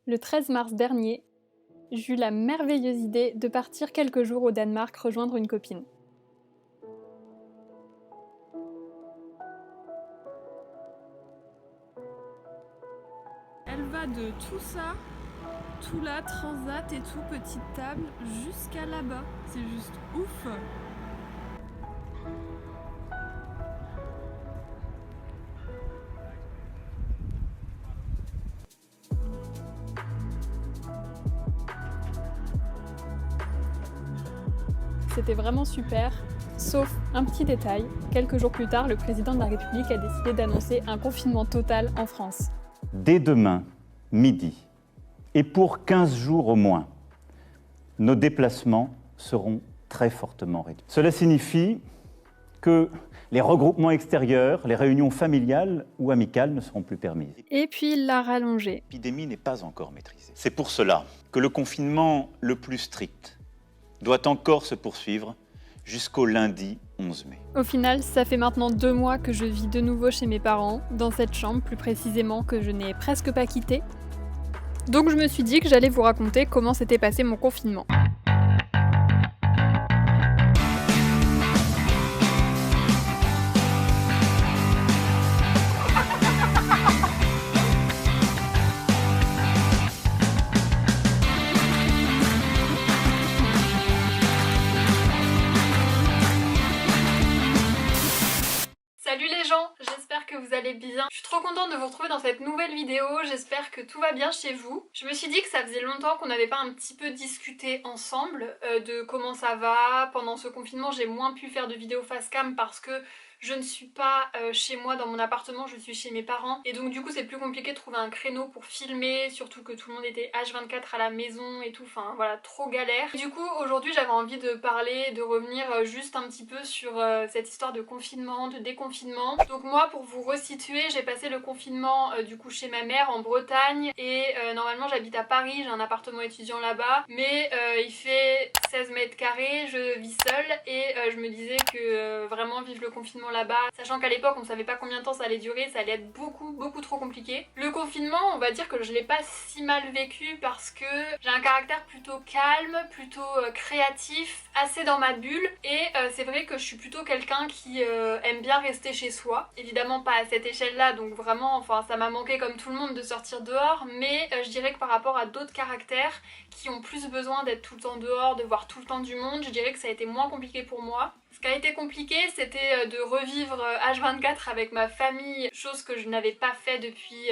Le 13 mars dernier, j'eus la merveilleuse idée de partir quelques jours au Danemark rejoindre une copine. Elle va de tout ça, tout là, transat et tout, petite table, jusqu'à là-bas. C'est juste ouf. C'était vraiment super, sauf un petit détail, quelques jours plus tard, le président de la République a décidé d'annoncer un confinement total en France. Dès demain, midi, et pour 15 jours au moins, nos déplacements seront très fortement réduits. Cela signifie que les regroupements extérieurs, les réunions familiales ou amicales ne seront plus permises. Et puis il l'a rallongé. L'épidémie n'est pas encore maîtrisée. C'est pour cela que le confinement le plus strict doit encore se poursuivre jusqu'au lundi 11 mai. Au final, ça fait maintenant 2 mois que je vis de nouveau chez mes parents, dans cette chambre plus précisément que je n'ai presque pas quittée. Donc je me suis dit que j'allais vous raconter comment s'était passé mon confinement. Salut les gens, j'espère que vous allez bien. Je suis trop contente de vous retrouver dans cette nouvelle vidéo, j'espère que tout va bien chez vous. Je me suis dit que ça faisait longtemps qu'on n'avait pas un petit peu discuté ensemble de comment ça va. Pendant ce confinement, j'ai moins pu faire de vidéos face cam parce que je ne suis pas chez moi dans mon appartement, je suis chez mes parents et donc du coup c'est plus compliqué de trouver un créneau pour filmer, surtout que tout le monde était H24 à la maison et tout, enfin voilà, trop galère. Du coup aujourd'hui j'avais envie de parler, de revenir juste un petit peu sur cette histoire de confinement, de déconfinement. Donc moi pour vous resituer, j'ai passé le confinement du coup chez ma mère en Bretagne et normalement j'habite à Paris, j'ai un appartement étudiant là-bas, mais il fait 16 mètres carrés, je vis seule et je me disais que vraiment vivre le confinement là-bas, sachant qu'à l'époque on savait pas combien de temps ça allait durer, ça allait être beaucoup trop compliqué. Le confinement, on va dire que je l'ai pas si mal vécu parce que j'ai un caractère plutôt calme, plutôt créatif, assez dans ma bulle et c'est vrai que je suis plutôt quelqu'un qui aime bien rester chez soi. Évidemment pas à cette échelle-là, donc vraiment, enfin ça m'a manqué comme tout le monde de sortir dehors, mais je dirais que par rapport à d'autres caractères qui ont plus besoin d'être tout le temps dehors, de voir tout le temps du monde, je dirais que ça a été moins compliqué pour moi. Ce qui a été compliqué, c'était de revivre H24 avec ma famille, chose que je n'avais pas fait depuis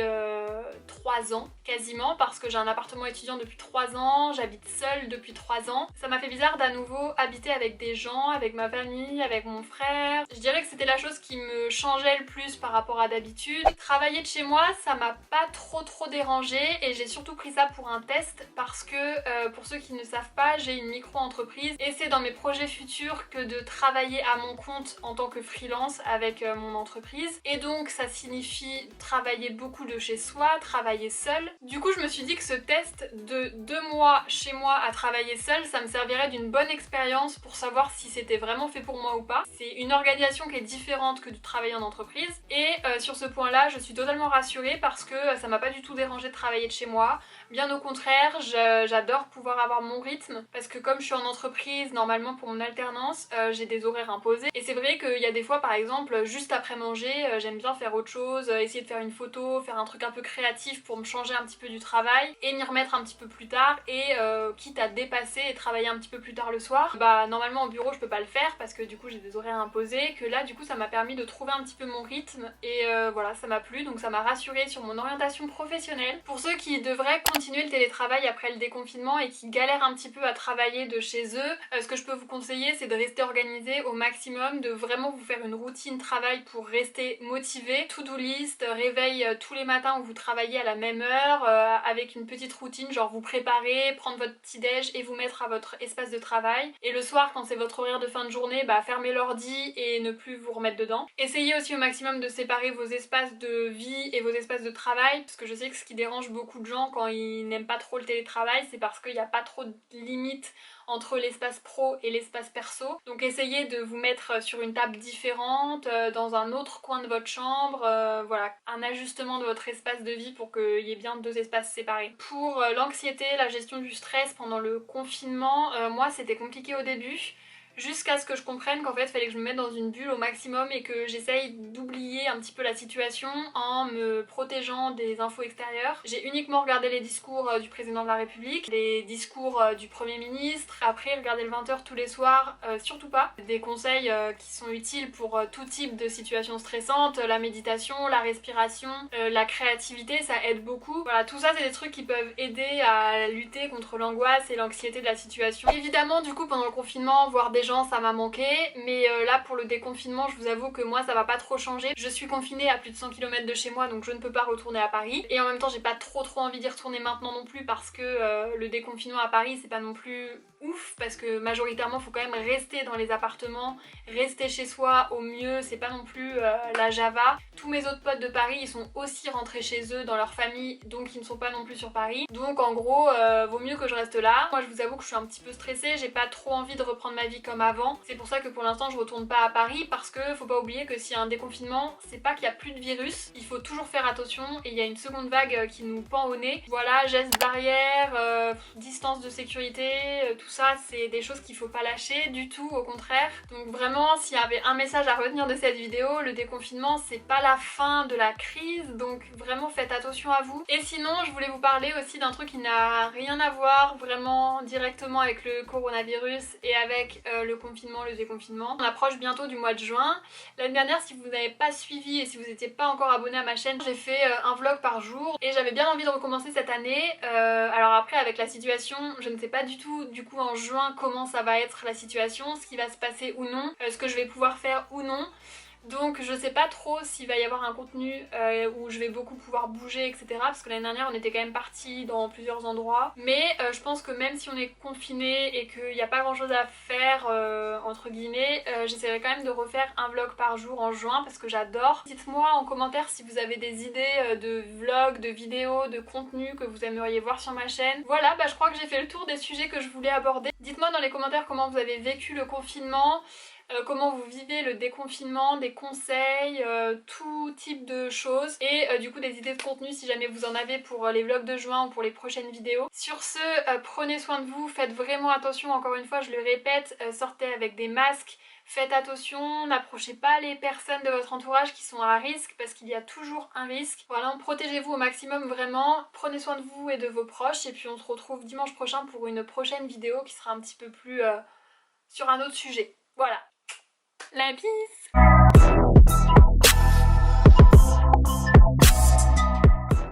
3 ans quasiment, parce que j'ai un appartement étudiant depuis 3 ans, j'habite seule depuis 3 ans. Ça m'a fait bizarre d'à nouveau habiter avec des gens, avec ma famille, avec mon frère. Je dirais que c'était la chose qui me changeait le plus par rapport à d'habitude. Travailler de chez moi, ça m'a pas trop dérangé et j'ai surtout pris ça pour un test parce que pour ceux qui ne savent pas, j'ai une micro-entreprise et c'est dans mes projets futurs que de travailler à mon compte en tant que freelance avec mon entreprise et donc ça signifie travailler beaucoup de chez soi, travailler seul. Du coup je me suis dit que ce test de 2 mois chez moi à travailler seul, ça me servirait d'une bonne expérience pour savoir si c'était vraiment fait pour moi ou pas. C'est une organisation qui est différente que de travailler en entreprise et sur ce point là je suis totalement rassurée parce que ça m'a pas du tout dérangé de travailler de chez moi. Bien au contraire, j'adore pouvoir avoir mon rythme parce que comme je suis en entreprise, normalement pour mon alternance, j'ai des horaires imposés. Et c'est vrai qu'il y a des fois par exemple, juste après manger, j'aime bien faire autre chose, essayer de faire une photo, faire un truc un peu créatif pour me changer un petit peu du travail et m'y remettre un petit peu plus tard et quitte à dépasser et travailler un petit peu plus tard le soir, bah normalement au bureau je peux pas le faire parce que du coup j'ai des horaires imposés, que là du coup ça m'a permis de trouver un petit peu mon rythme et voilà, ça m'a plu, donc ça m'a rassurée sur mon orientation professionnelle. Pour ceux qui devraient continuer le télétravail après le déconfinement et qui galèrent un petit peu à travailler de chez eux, ce que je peux vous conseiller c'est de rester organisé au maximum, de vraiment vous faire une routine travail pour rester motivé. To-do list, réveil tous les matins où vous travaillez à la même heure, avec une petite routine, genre vous préparer, prendre votre petit déj et vous mettre à votre espace de travail. Et le soir quand c'est votre horaire de fin de journée, bah fermez l'ordi et ne plus vous remettre dedans. Essayez aussi au maximum de séparer vos espaces de vie et vos espaces de travail, parce que je sais que ce qui dérange beaucoup de gens quand ils n'aiment pas trop le télétravail, c'est parce qu'il n'y a pas trop de limites entre l'espace pro et l'espace perso. Donc essayez idée de vous mettre sur une table différente, dans un autre coin de votre chambre, voilà, un ajustement de votre espace de vie pour qu'il y ait bien 2 espaces séparés. Pour l'anxiété, la gestion du stress pendant le confinement, moi c'était compliqué au début. Jusqu'à ce que je comprenne qu'en fait il fallait que je me mette dans une bulle au maximum et que j'essaye d'oublier un petit peu la situation en me protégeant des infos extérieures. J'ai uniquement regardé les discours du président de la République, les discours du Premier ministre, après regarder le 20h tous les soirs, surtout pas. Des conseils qui sont utiles pour tout type de situation stressante, la méditation, la respiration, la créativité, ça aide beaucoup. Voilà, tout ça c'est des trucs qui peuvent aider à lutter contre l'angoisse et l'anxiété de la situation. Évidemment du coup pendant le confinement, voir des gens ça m'a manqué, mais là pour le déconfinement je vous avoue que moi ça va pas trop changer. Je suis confinée à plus de 100 km de chez moi donc je ne peux pas retourner à Paris, et en même temps j'ai pas trop envie d'y retourner maintenant non plus parce que le déconfinement à Paris c'est pas non plus ouf, parce que majoritairement faut quand même rester dans les appartements, rester chez soi au mieux, c'est pas non plus la Java. Tous mes autres potes de Paris ils sont aussi rentrés chez eux dans leur famille, donc ils ne sont pas non plus sur Paris, donc en gros vaut mieux que je reste là. Moi je vous avoue que je suis un petit peu stressée, j'ai pas trop envie de reprendre ma vie comme avant, c'est pour ça que pour l'instant je retourne pas à Paris, parce que faut pas oublier que s'il y a un déconfinement, c'est pas qu'il y a plus de virus, il faut toujours faire attention et il y a une seconde vague qui nous pend au nez. Voilà, gestes barrières, distance de sécurité, tout ça c'est des choses qu'il faut pas lâcher du tout, au contraire. Donc vraiment s'il y avait un message à retenir de cette vidéo, le déconfinement c'est pas la fin de la crise, donc vraiment faites attention à vous. Et sinon je voulais vous parler aussi d'un truc qui n'a rien à voir vraiment directement avec le coronavirus et avec le confinement, le déconfinement. On approche bientôt du mois de juin. L'année dernière, si vous n'avez pas suivi et si vous n'étiez pas encore abonné à ma chaîne, j'ai fait un vlog par jour et j'avais bien envie de recommencer cette année. Alors après avec la situation, je ne sais pas du tout du coup en juin comment ça va être la situation, ce qui va se passer ou non, ce que je vais pouvoir faire ou non. Donc je sais pas trop s'il va y avoir un contenu où je vais beaucoup pouvoir bouger, etc. Parce que l'année dernière on était quand même partis dans plusieurs endroits. Mais je pense que même si on est confiné et qu'il n'y a pas grand chose à faire entre guillemets, j'essaierai quand même de refaire un vlog par jour en juin parce que j'adore. Dites-moi en commentaire si vous avez des idées de vlogs, de vidéos, de contenu que vous aimeriez voir sur ma chaîne. Voilà, je crois que j'ai fait le tour des sujets que je voulais aborder. Dites-moi dans les commentaires comment vous avez vécu le confinement, comment vous vivez le déconfinement, des conseils, tout type de choses et du coup des idées de contenu si jamais vous en avez pour les vlogs de juin ou pour les prochaines vidéos. Sur ce, prenez soin de vous, faites vraiment attention, encore une fois je le répète, sortez avec des masques, faites attention, n'approchez pas les personnes de votre entourage qui sont à risque parce qu'il y a toujours un risque. Voilà, protégez-vous au maximum vraiment, prenez soin de vous et de vos proches et puis on se retrouve dimanche prochain pour une prochaine vidéo qui sera un petit peu plus sur un autre sujet. Voilà. La bise!